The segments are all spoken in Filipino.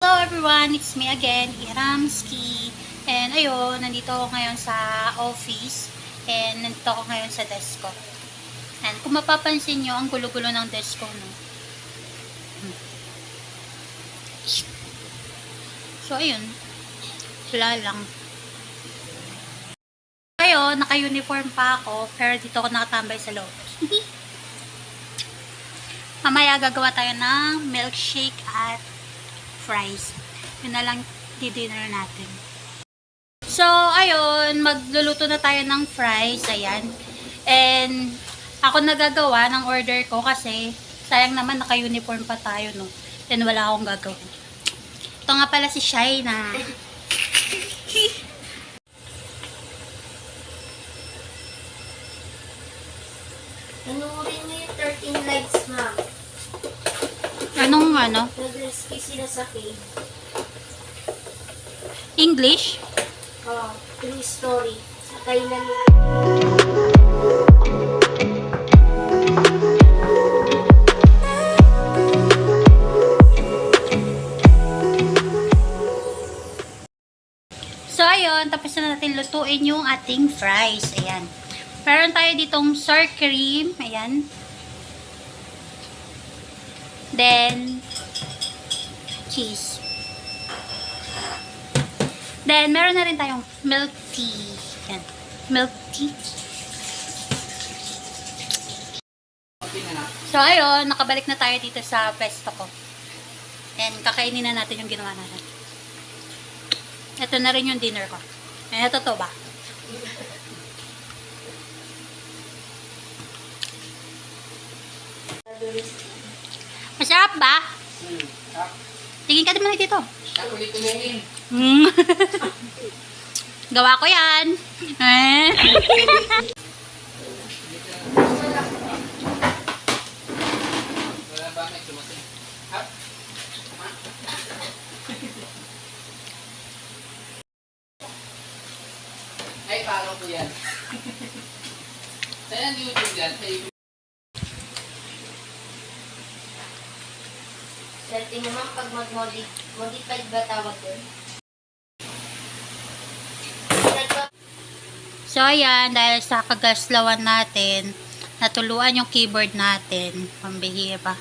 Hello everyone, it's me again, Iramski. And ayun, nandito ako ngayon sa office. And nandito ako ngayon sa desk ko. And kung mapapansin nyo, ang gulo-gulo ng desk ko, no? So ayun, wala lang. Ngayon, naka-uniform pa ako, pero dito ako nakatambay sa loob. Mamaya gagawa tayo ng milkshake at fries. Yun na lang di-dinner natin. So, ayun, magluluto na tayo ng fries. Ayan. And, ako nagagawa ng order ko kasi sayang naman naka-uniform pa tayo, no? Then, wala akong gagawin. Ito nga pala si Shaina. Nanurin niyo yung 13 lights, ma'am. Anong ano? Nag-rescue sila sa cave. English? True story. Sa kailan nila. So, ayun, tapos na natin lutuin yung ating fries. Ayan. Meron tayo ditong sour cream. Ayan. Then, cheese. Then, meron na rin tayong milk tea. Ayan. Milk tea. So, ayun, nakabalik na tayo dito sa pesto ko. And, kakainin na natin yung ginawa natin. Ito na rin yung dinner ko. Ayan, ito to ba? Masarap ba? Tingin ka naman dito. Ako dito ngayon. Gawa ko yan. Eh? Wala ba may tumating? Hap? Ay, follow ko yan. Saan ang YouTube yan? Sa YouTube. Swerte naman pag mag-modified ba tawag doon? So, ayan, dahil sa kagaslawan natin, natuluan yung keyboard natin. Pambihira.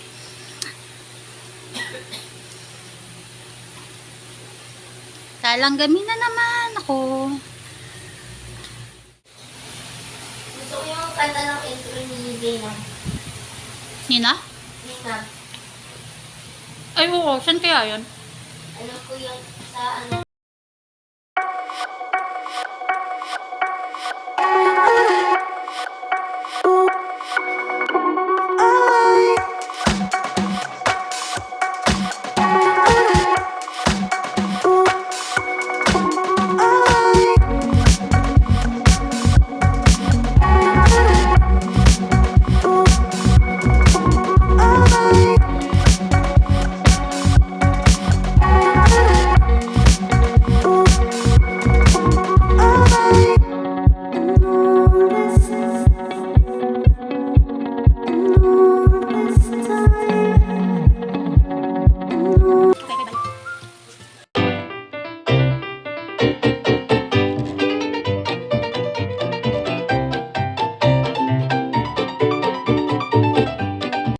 Talanggamin na naman ako. Gusto ko yung kanta ng intro ni Dana. Nina? Dana. Ay, oo. Saan kaya yun? Ano ko yun sa ano?